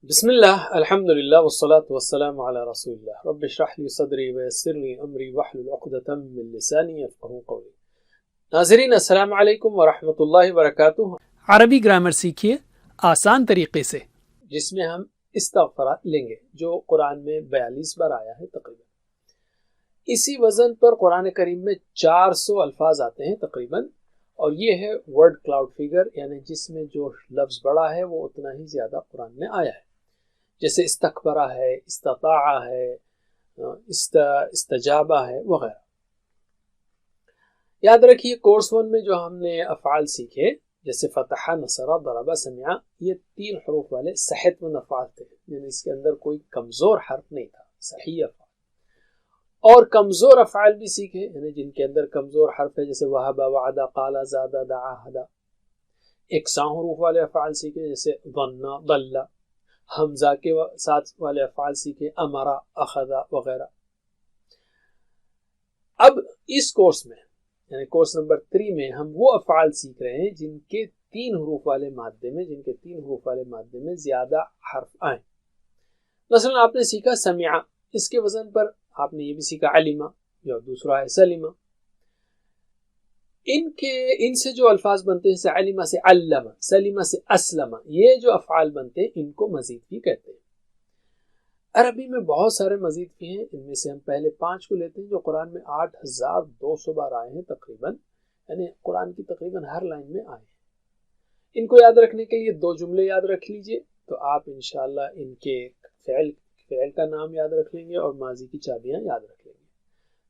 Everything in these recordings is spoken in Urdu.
بسم اللہ الحمد للہ والصلاة والسلام علی رسول اللہ رب اشرح لی صدری ویسر لی امری واحلل عقدۃ من لسانی یفقہوا قولی۔ ناظرین السلام علیکم ورحمۃ اللہ وبرکاتہ۔ عربی گرامر سیکھیے آسان طریقے سے، جس میں ہم استغفار لیں گے جو قرآن میں 42 بار آیا ہے تقریباً۔ اسی وزن پر قرآن کریم میں 400 الفاظ آتے ہیں تقریباً، اور یہ ہے ورڈ کلاؤڈ فگر، یعنی جس میں جو لفظ بڑا ہے وہ اتنا ہی زیادہ قرآن میں آیا ہے، جیسے استکبرہ ہے، استطاع ہے، استجابہ ہے وغیرہ۔ یاد رکھیے کورس 1 میں جو ہم نے افعال سیکھے جیسے فتح، نصر، ضرب، سمع، یہ 3 حروف والے صحت مند افعال تھے، یعنی اس کے اندر کوئی کمزور حرف نہیں تھا، صحیح افعال۔ اور کمزور افعال بھی سیکھے، یعنی جن کے اندر کمزور حرف ہے، جیسے وہب، وعد، قال، زاد، دعا، ہدا۔ 100 حروف والے افعال سیکھے جیسے ظن، ضل۔ حمزہ کے ساتھ والے افعال سیکھے، امر، اخذ وغیرہ۔ اب اس کورس میں یعنی کورس نمبر 3 میں ہم وہ افعال سیکھ رہے ہیں جن کے 3 حروف والے مادے میں زیادہ حرف آئیں۔ مثلا آپ نے سیکھا سمع، اس کے وزن پر آپ نے یہ بھی سیکھا علمہ، جو دوسرا ہے سلمہ۔ ان سے جو الفاظ بنتے ہیں، جیسے علمہ سے علم، سلمہ سے اسلم، یہ جو افعال بنتے ہیں ان کو مزید بھی کہتے ہیں۔ عربی میں بہت سارے مزید بھی ہیں، ان میں سے ہم پہلے 5 کو لیتے ہیں جو قرآن میں 8200 بار آئے ہیں تقریباً، یعنی قرآن کی تقریباً ہر لائن میں آئے ہیں۔ ان کو یاد رکھنے کے لیے 2 جملے یاد رکھ لیجئے، تو آپ انشاءاللہ ان کے فعل کا نام یاد رکھ لیں گے اور ماضی کی چابیاں یاد رکھ لیں گے۔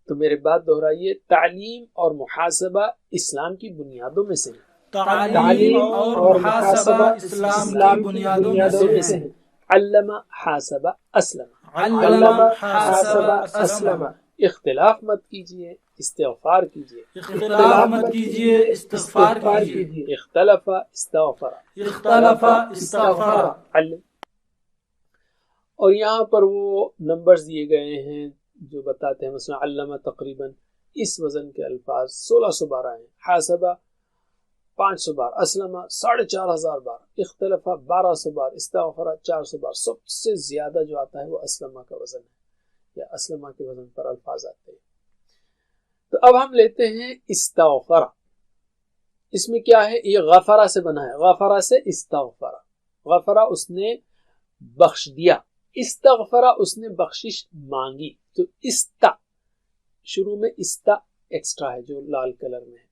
تو میرے بات دہرائیے، تعلیم اور محاسبہ اسلام کی بنیادوں میں سے ہے۔ تعلیم اور محاسبہ اسلام کی بنیادوں میں سے ہے۔ علم، حاسب، اسلم۔ علم، حاسب، اسلم۔ اختلاف مت کیجئے، استغفار کیجئے۔ اختلاف مت کیجئے، استغفار کیجئے۔ اختلف، استغفر۔ اختلف، استغفر۔ علم۔ اور یہاں پر وہ نمبرز دیے گئے ہیں جو بتاتے ہیں، مثلا علم تقریباً اس وزن کے الفاظ 1600 بار آئے ہیں، حاسبہ 500 بار، اسلم 4500 بار، اختلف 1200 بار، استغفر 400 بار۔ سب سے زیادہ جو آتا ہے وہ اسلمہ کا وزن ہے، یا اسلمہ کے وزن پر الفاظ آتے ہیں۔ تو اب ہم لیتے ہیں استغفر۔ اس میں کیا ہے؟ یہ غفرہ سے بنا ہے، غفرہ سے استغفر۔ غفرہ اس نے بخش دیا، استغفرہ اس نے بخشش مانگی۔ تو استا، شروع میں استا ایکسٹرا ہے جو لال کلر میں ہے،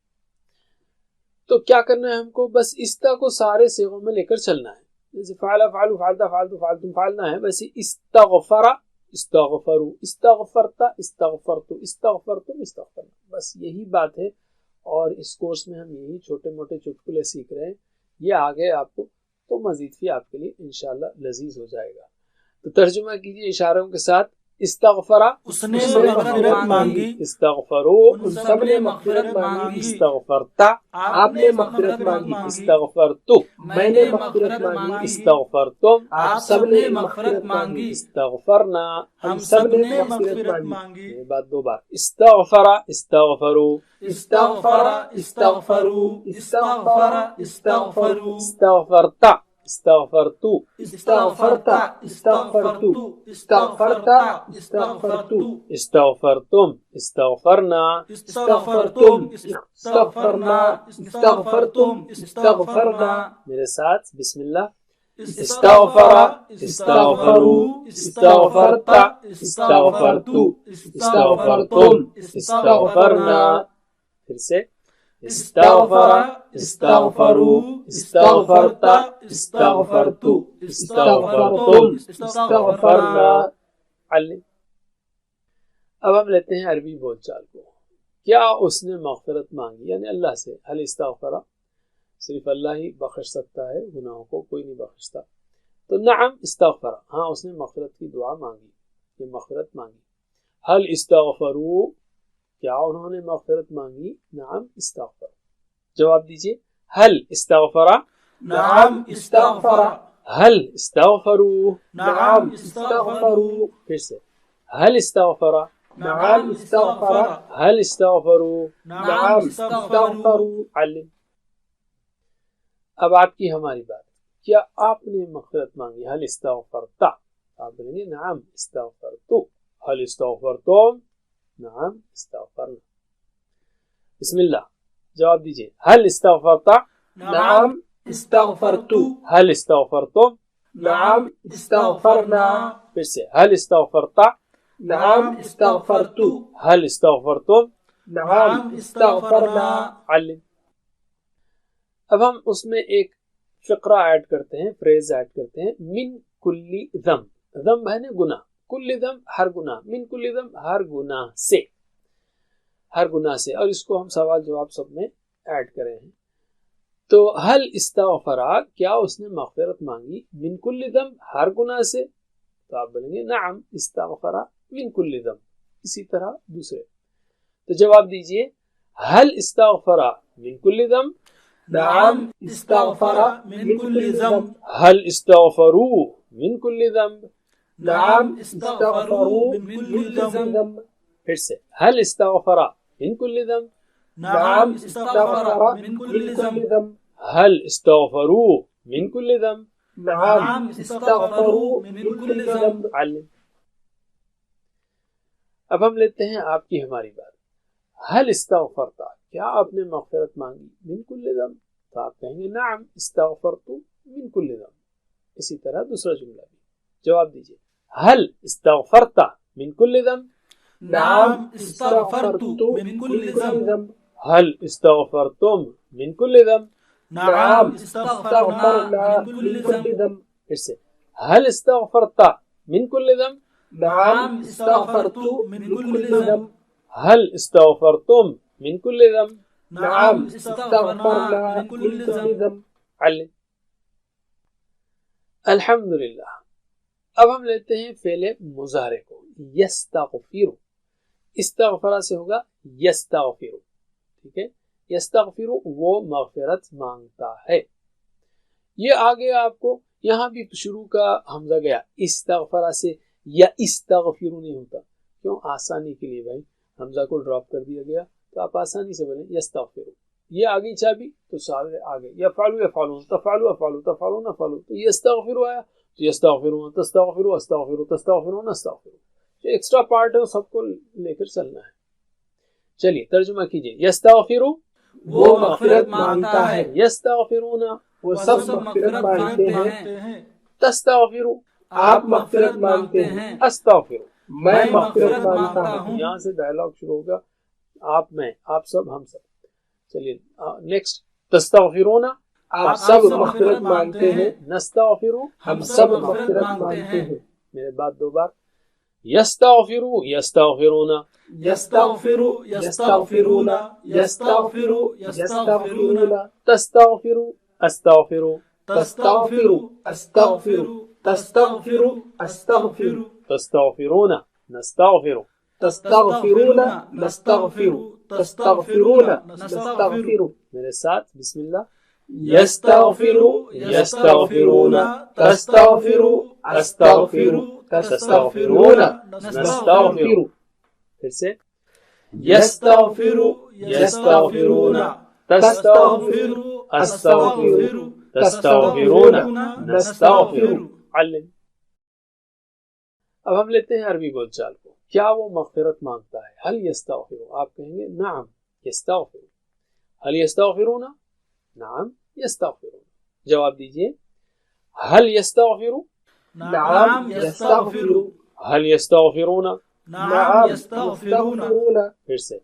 تو کیا کرنا ہے ہم کو؟ بس استا کو سارے صیغوں میں لے کر چلنا ہے، جیسے فعل، فعلوا، فعلتا، فعلتم، فعلتم، فعلنا ہے، ویسے استغفر، استغفروا، استغفرت، استغفرتم، استغفرتم، استغفرنا، بس یہی بات ہے۔ اور اس کورس میں ہم یہی چھوٹے موٹے چٹکلے سیکھ رہے ہیں، یہ آگے آپ کو تو مزید بھی آپ کے لیے انشاءاللہ لذیذ ہو جائے گا۔ تو ترجمہ کیجئے اشاروں کے ساتھ۔ استغفرہ، اس نے مغفرت مانگی۔ استغفرو، ان سب نے مغفرت مانگی۔ استغفرتا، آپ نے مغفرت مانگی۔ استغفرتو، میں نے مغفرت مانگی۔ استغفرتم، آپ سب نے مغفرت مانگی۔ استغفرنا، ہم سب نے مغفرت مانگی۔ یہ بات 2 بار۔ استغفر، استغفرو، استغفر، استغفروا، استغفر، استغفروا، استغفرتا، استغفرتو، استغفرت، استغفرتو، استغفرت، استغفرتو، استغفرتم، استغفرنا، استغفرتم، استغفرنا، استغفرتم، استغفرنا۔ میرے ساتھ بسم اللہ۔ استغفر، استغفروا، استغفرت، استغفرتو، استغفرتم، استغفرنا۔ پھر سے استغفر، استغفروا، استغفرت، استغفرتو، استغفرتم، استغفرنا۔ علم۔ اب ہم لیتے ہیں عربی بول چال کو۔ کیا اس نے مغفرت مانگی، یعنی اللہ سے؟ حل استغفر، صرف اللہ ہی بخش سکتا ہے گناہوں کو، کوئی نہیں بخشتا۔ تو نعم استغفر، ہاں اس نے مغفرت کی دعا مانگی، یہ مغفرت مانگی۔ حل استغفروا، کیا انہوں نے مغفرت مانگی؟ نعم استغفر۔ جواب دیجئے، حل استغفر، نعم استغفر، حل استغفروا، نعم استغفروا، پھر سے حل استغفر، نعم استغفر، حل استغفروا، نعم استغفروا۔ علم۔ اب آپ کی ہماری بات، کیا آپ نے مغفرت مانگی؟ حل استغفرت، آپ بولیں گے نعم استغفرت. حل استغفرتم؟ نعم استغفرنا. بسم اللہ جواب دیجئے. حل استغفرت؟ نعم استغفرت. حل استغفرتم؟ نعم استغفرنا. پھر سے حل استغفرت؟ نعم استغفرت. حل استغفرتم؟ نعم استغفرنا. علم. اب ہم اس میں ایک فقرہ ایڈ کرتے ہیں، فریز ایڈ کرتے ہیں. من کلی ذنب، ذنب ہے نا گناہ، کل ذنب ہر گناہ، من کل ذنب ہر گناہ سے، ہر گناہ سے. اور اس کو ہم سوال جواب سب میں ایڈ کرے ہیں. تو حل استغفرا، کیا اس نے مغفرت مانگی من کل ذنب ہر گناہ سے؟ تو آپ بولیں گے نعم استغفرا من کل ذنب. اسی طرح دوسرے. تو جواب دیجئے حل استغفرا من کل ذنب؟ نعم استغفر من كل ذنب. حل استغفروا من کل ذنب؟ نعم استغفروا من كل ذنب. پھر سے حل استغفرا من کل ذنب؟ نعم استغفر من كل ذنب. حل استغفروا من کل ذنب؟ نعم استغفروا من كل ذنب. علم. اب ہم لیتے ہیں آپ کی ہماری بات. حل استغفرت، کیا آپ نے مغفرت مانگی من کل ذنب؟ تو آپ کہیں گے نعم استغفرت من کل ذنب. اسی طرح دوسرا جملہ بھی. جواب دیجئے حل استغفرت من کل ذنب؟ نعم استغفرت من كل ذنب. حل استغفرتم من کل ذنب؟ نعم استغفرنا من كل ذنب. پھر سے حل استغفرت من کل ذنب؟ نعم استغفرت من كل ذنب. حل استغفرتم من کل ذنب؟ نعم استغفرنا من كل ذنب. علم. الحمدللہ. اب ہم لیتے ہیں فعل مضارع کو. یستغفر، استغفرہ سے ہوگا یستغفر. ٹھیک ہے، یستغفر وہ مغفرت مانگتا ہے. یہ آگے آپ کو یہاں بھی شروع کا حمزہ گیا استغفرہ سے، یا استغفر نہیں ہوتا. کیوں؟ آسانی کے لیے بھائی حمزہ کو ڈراپ کر دیا گیا، تو آپ آسانی سے بولیں یستغفر. یہ آگے چابی تو سارے آگے یفعلوا یفعلون، تفعلوا افعلوا، تفعلون افعلوا. تو یستغفر آیا تو یستغفرون، تستغفروا استغفروا، تستغفرون استغفروا. جو ایکسٹرا پارٹ ہے وہ سب کو لے کر چلنا ہے. چلیے ترجمہ کیجئے. یستغفر وہ مغفرت مانگتا ہے، یستغفرون وہ سب مغفرت مانگتے ہیں. تستغفر آپ مغفرت مانگتے ہیں، استغفر میں مغفرت مانگتا ہوں. یہاں سے ڈائلاگ شروع ہوگا. آپ میں، آپ سب، ہم سب. چلیے نیکسٹ. تستغفرون آپ سب مغفرت مانگتے ہیں، نستغفر ہم سب مغفرت مانگتے ہیں. میرے بعد دو بار. یستغفر یستغفرون، یستغفر یستغفرون، یستغفر یستغفرون، تستغفر استغفر، تستغفر استغفر، تستغفر استغفر، تستغفرون نستغفر، تستغفرون نستغفر، تستغفرون نستغفر. میرے ساتھ بسم اللہ. یستغفر یستغفرون، تستغفر استغفر، تستغفرون نستغفر. پھر سے. یستغفر یستغفرون، تستغفر استغفر، تستغفرون نستغفر. علم. اب ہم لیتے ہیں عربی بول چال کو. کیا وہ مغفرت مانگتا ہے؟ حل یستغفر، آپ کہیں گے نعم یستغفر. حل یستغفرون؟ نعم یستغفرون. جواب دیجئے حل یستغفر؟ نعم یستغفر. حل یستغفرون؟ نعم یستغفرون. پھر سے.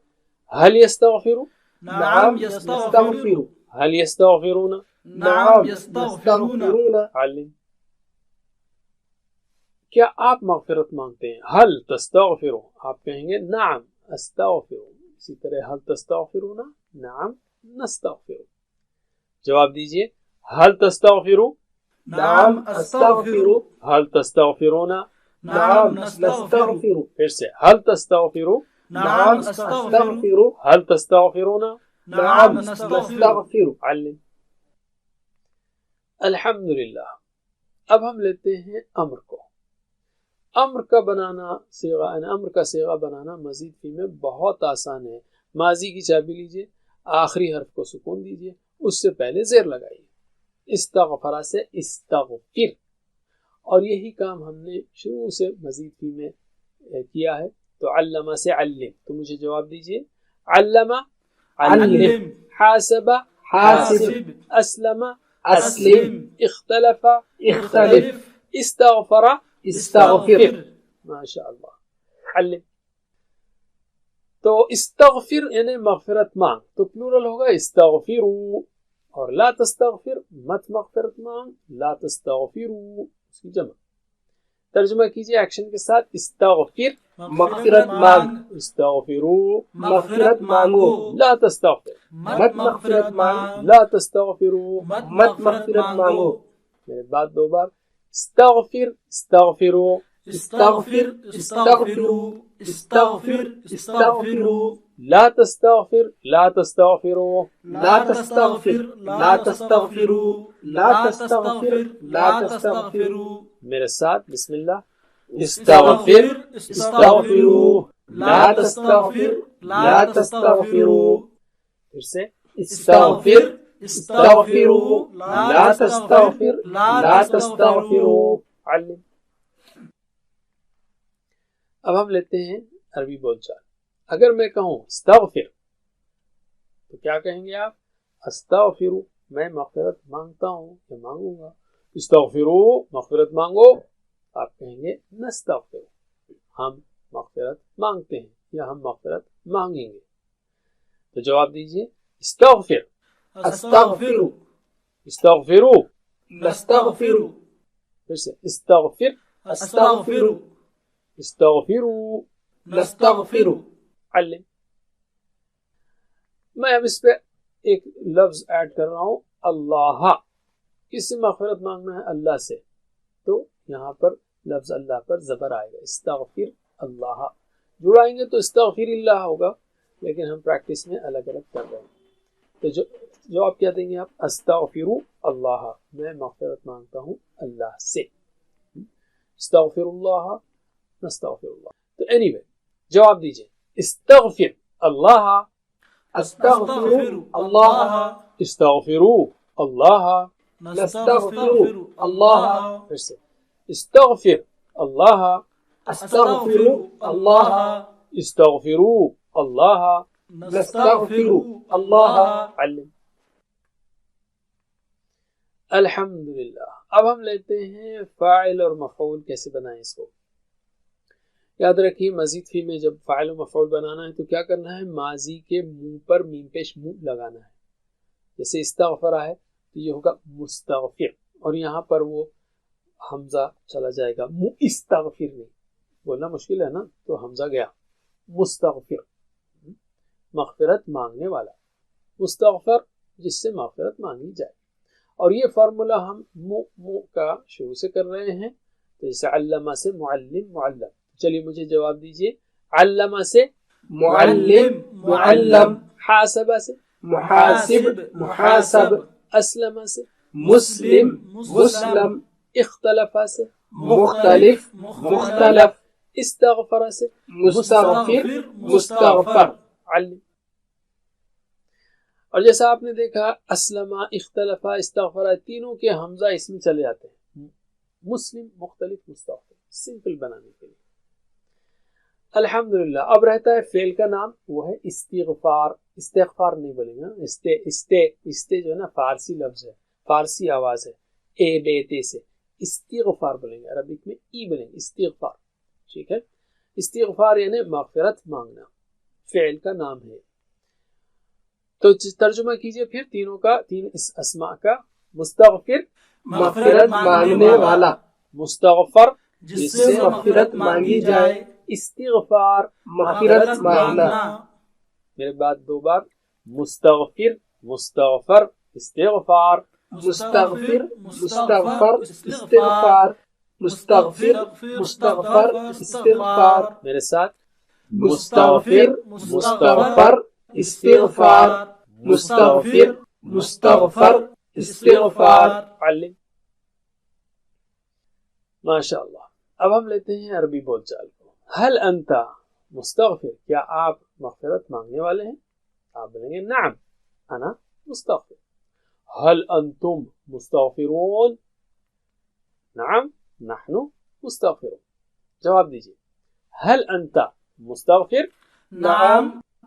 حل یستغفر؟ نعم یستغفر. حل یستغفرون؟ نعم یستغفرون. علم. کیا آپ مغفرت مانگتے ہیں؟ حل تستغفر، آپ کہیں گے نعم استغفر. اسی طرح حل تستغفرون؟ نعم نستغفر. جواب دیجئے حل تستغفر؟ نعم استغفر. حل تستغفرون؟ نعم نستغفر. پھر سے. حل تستغفر؟ نعم استغفر. حل تستغفرون؟ نعم نستغفر. علم. الحمدللہ. اب ہم لیتے ہیں امر کو. امر کا بنانا صیغہ، امر کا صیغہ بنانا مزید فی میں بہت آسان ہے. ماضی کی چابی لیجئے، آخری حرف کو سکون دیجئے، اس سے پہلے زیر لگائیے. استغفر سے استغفر، اور یہی کام ہم نے شروع سے مزید فی میں کیا ہے. تو علم سے علم، تو مجھے جواب دیجئے. علم علم، حاسب حاسب، اسلم اسلم، اختلف اختلف، استغفر استغفر. ماشاء اللہ. علم تو استغفر یعنی مغفرت مانگ، تو پلورل ہوگا استغفروا، اور لا تستغفر مت مغفرت مانگ، لا تستغفروا اس کی جمع. ترجمہ کیجئے ایکشن کے ساتھ. استغفر مغفرت مانگ، استغفروا مغفرت مانگو، لا تستغفر مت مغفرت مانگ، لا تستغفروا. مت مغفرت مانگو. میرے بعد دو بار استغفر استغفروا، استغفر، استغفروا، استغفر، استغفروا. لا تستغفر لا تستغفروا. لا تستغفر، لا تستغفروا، لا تستغفر، لا تستغفروا. میرے ساتھ بسم اللہ. استغفر استغفروا لا تستغفر، لا تستغفروا. پھر سے استغفر، استغفروا، لا تستغفر لا تستغفروا. علم. اب ہم لیتے ہیں عربی بول چال. اگر میں کہوں استغفر تو کیا کہیں گے آپ؟ استغفر میں مغفرت مانگتا ہوں یا مانگوں گا. استغفروا مغفرت مانگو، آپ کہیں گے نستغفر ہم مغفرت مانگتے ہیں یا ہم مغفرت مانگیں گے. تو جواب دیجئے. استغفر استغفر، استغفروا. نستغفر، پھر سے استغفر استغفر، استغفروا. نستغفر. علم. میں اب اس پہ ایک لفظ ایڈ کر رہا ہوں. اللہ، کس سے مغفرت مانگنا ہے؟ اللہ سے. تو یہاں پر لفظ اللہ پر زبر آئے گا. استغفر اللہ جڑائیں گے تو استغفر اللہ ہوگا، لیکن ہم پریکٹس میں الگ الگ کر رہے ہیں. تو جو آپ کیا دیں گے آپ؟ استغفر اللہ میں مغفرت مانگتا ہوں اللہ سے. استغفر اللہ نستغفر اللہ. تو اینی وے جواب دیجئے. استغفر اللہ، استغفر اللہ، استغفروا اللہ. نستغفر اللہ، پھر سے استغفر اللہ، استغفر اللہ، استغفروا اللہ. نستغفر اللہ. علم. الحمدللہ. اب ہم لیتے ہیں فاعل اور مفعول کیسے بنائیں اس کو. یاد رکھیے مزید فی میں جب فاعل و مفعول بنانا ہے تو کیا کرنا ہے؟ ماضی کے منہ پر میم پیش منہ لگانا ہے. جیسے استغفر ہے تو یہ ہوگا مستغفر، اور یہاں پر وہ حمزہ چلا جائے گا. استغفر نہیں بولنا مشکل ہے نا، تو حمزہ گیا. مستغفر مغفرت مانگنے والا، مستغفر جس سے مغفرت مانگی جائے. اور یہ فارمولا ہم مو کا شروع سے کر رہے ہیں. تو جیسے علامہ سے معلم معلم. چلیے مجھے جواب دیجئے. علامہ سے معلم معلم، حاسبہ سے محاسب محاسب، اسلم سے مسلم مسلم، اختلف سے مختلف مختلف، استغفر سے مستغفر مستغفر. علم. اور جیسا آپ نے دیکھا اسلم اختلف استغفر تینوں کے حمزہ اس میں چلے جاتے ہیں. مسلم مختلف مستغفر سمپل بنانے کے لیے. الحمدللہ. اب رہتا ہے فعل کا نام، وہ ہے استغفار. استغفار نہیں بولیں گے. استے جو ہے نا فارسی لفظ ہے، فارسی آواز ہے، اے بے تے سے. استغفار بولیں گے، عربک میں ای بولیں گے. استغفار ٹھیک ہے. استغفار یعنی مغفرت مانگنا، فعل کا نام ہے. تو ترجمہ کیجئے پھر تینوں کا، تین اس اسماء کا. مستغفر مغفرت مانگنے والا، مستغفر جس سے مغفرت مانگی جائے. استغفار مغفرت مانگنا. میرے بعد دو بار. مستغفر مستغفر استغفار. مستغفر مستغفر استغفار، مستغفر مستغفر استغفار. میرے ساتھ. مستغفر مستغفر استغفار، مستغفر مستغفر استغفار. علم. ماشاء اللہ. اب ہم لیتے ہیں عربی بول چال کو. هل انت مستغفر، کیا آپ مغفرت مانگنے والے ہیں؟ آپ بولیں گے نعم انا مستغفر. هل انتم مستغفرون نعم نحن مستغفرون. جواب دیجیے. هل أنت مستغفر؟ نعم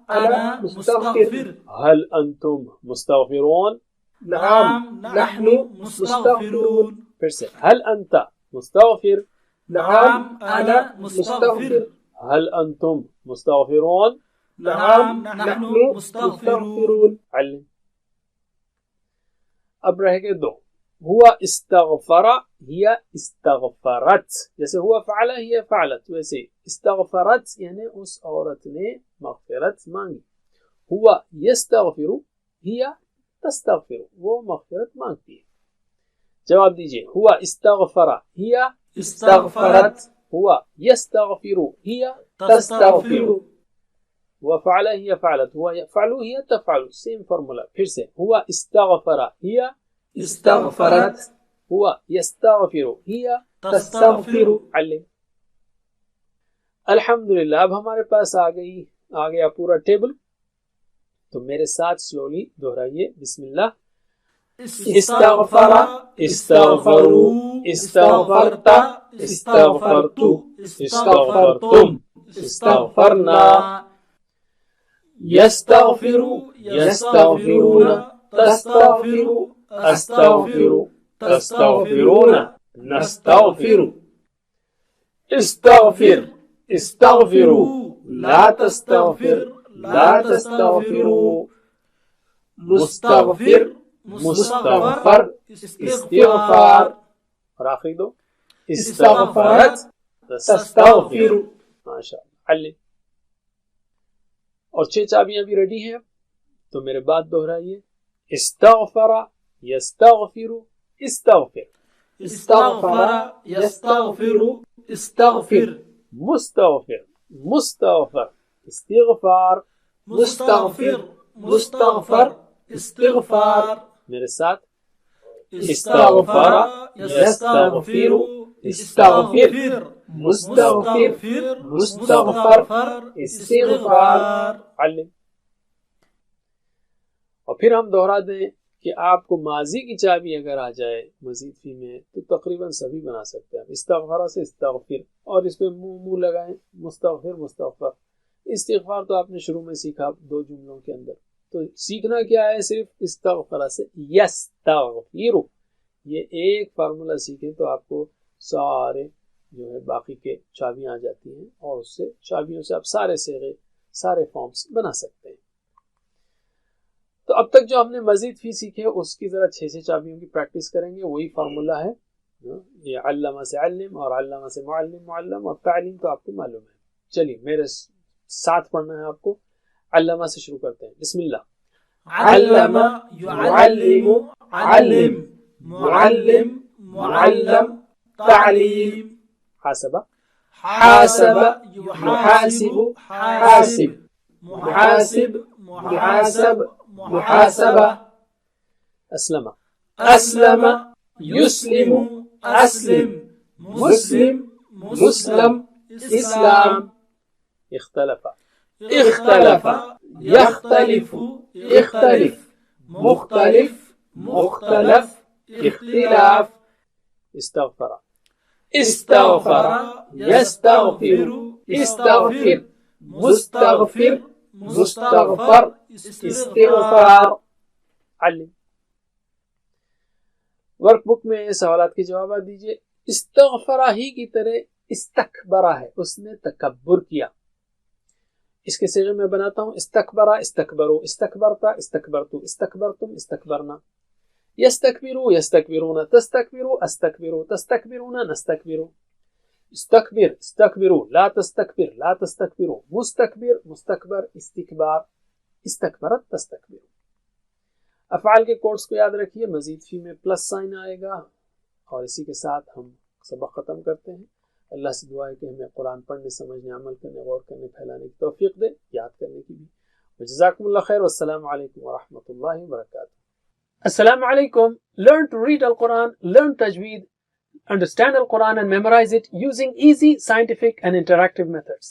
أنا مستغفر. هل أنتم مستغفرون؟ نعم نحن مستغفرون. پھر سے. هل أنت مستغفر؟ نعم أنا مستغفر. هل أنتم مستغفرون؟ نعم نحن مستغفرون. علم. اب رہ گئے دو. ہوا استغفر ہی استغفرت. جیسے ہوا فعل ہی فعلت، ویسے استغفرت یعنی اس عورت نے مغفرت مانگی. ہوا یستغفر ہی تستغفر، وہ مغفرت مانگتی ہے. جواب دیجئے. ہوا استغفر ہی استغفرت، ہوا یستغفر ہی تستغفر، ہوا فعل ہی فعلت، ہوا یفعل ہی تفعل. Same formula. پھر سے. ہوا استغفر ہی استغفرت، ہوا یستغفر ہی تستغفر. علم. الحمدللہ. اب ہمارے پاس آ گیا پورا ٹیبل. تو میرے ساتھ سلولی دہرائیے. بسم اللہ. استغفر استغفروا استغفرت استغفرت استغفرتم استغفرنا يستغفر يستغفرون تستغفر استغفر تستغفرون نستغفر استغفر استغفروا لا تستغفر لا تستغفروا مستغفر مستغفر استغفار. اور آخری دو. استغفرت تستغفر. ماشاءاللہ. علم. اور 6 چابیاں بھی ریڈی ہیں. تو میرے بات دہرائیے. استغفر یستغفر استغفر استغفر يستغفر استغفر مستغفر مستغفر استغفار مستغفر مستغفر استغفار. میرے ساتھ. استغفر يستغفر استغفر مستغفر مستغفر استغفار. علم. اور پھر ہم دوہرا دیں کہ آپ کو ماضی کی چابی اگر آ جائے مزید فی میں تو تقریباً سبھی بنا سکتے ہیں. استغفر سے استغفر اور اس پہ منہ لگائیں. مستغفر مستغفر. استغفار تو آپ نے شروع میں سیکھا 2 جملوں کے اندر. تو سیکھنا کیا ہے؟ صرف استغفر سے یستغفر. یہ ایک فارمولا سیکھیں تو آپ کو سارے جو ہے باقی کے چابیاں آ جاتی ہیں اور اس سے چابیوں سے آپ سارے صیغے سارے فارمز بنا سکتے ہیں. تو اب تک جو ہم نے مزید فی سیکھے اس کی ذرا 6 چابیوں کی پریکٹس کریں گے. وہی فارمولا ہے. یہ علامہ سے علم اور علامہ سے معلم، معلم اور تعلیم تو آپ کو معلوم ہے. چلیے میرے ساتھ پڑھنا ہے آپ کو. علامہ سے شروع کرتے ہیں. بسم اللہ. علم يعلم علم معلم معلم تعلیم. حاسب حاسب يحاسب حاسب محاسب محاسب محاسبة. اسلم أسلم يسلم أسلم مسلم مسلم إسلام. اختلف اختلف يختلف اختلف مختلف مختلف اختلاف. استغفر استغفر يستغفر استغفر مستغفر مستغفر استغفار. علم. ورک بک میں سوالات کے جوابات دیجئے. استغفرہ ہی کی طرح استکبرہ ہے، اس نے تکبر کیا. اس کے صیغے میں بناتا ہوں. استکبرہ استکبرو استکبرتا استکبرتو استکبرتم استکبرنا. یستکبرو یستکبرون تستکبرو استکبرو تستکبرون نستکبرو. استکبر استکبرو لا تستکبر لا تستکبرو مستکبر مستکبر استکبار استکبرت تستکبرو. افعال کے کورس کو یاد رکھیے. مزید فی میں پلس سائن آئے گا. اور اسی کے ساتھ ہم سبق ختم کرتے ہیں. اللہ سے دعا ہے کہ ہمیں قرآن پڑھنے، سمجھنے، عمل کرنے، غور کرنے، پھیلانے کی توفیق دے، یاد کرنے کی بھی. جزاکم اللہ خیر. والسلام علیکم ورحمۃ اللہ وبرکاتہ. Assalamu alaikum. Learn to read Al-Quran, learn tajweed, understand Al-Quran and memorize it using easy, scientific and interactive methods.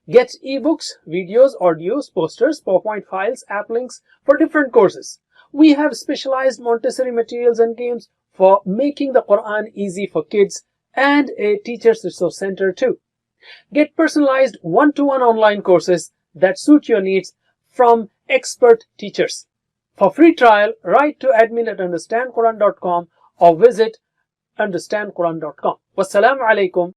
Get ebooks, videos, audios, posters, PowerPoint files, app links for different courses. We have specialized Montessori materials and games for making the Quran easy for kids, and a teacher's resource center too. Get personalized one-to-one online courses that suit your needs from expert teachers. For free trial, write to admin@understandquran.com or visit understandquran.com. Wassalamu alaikum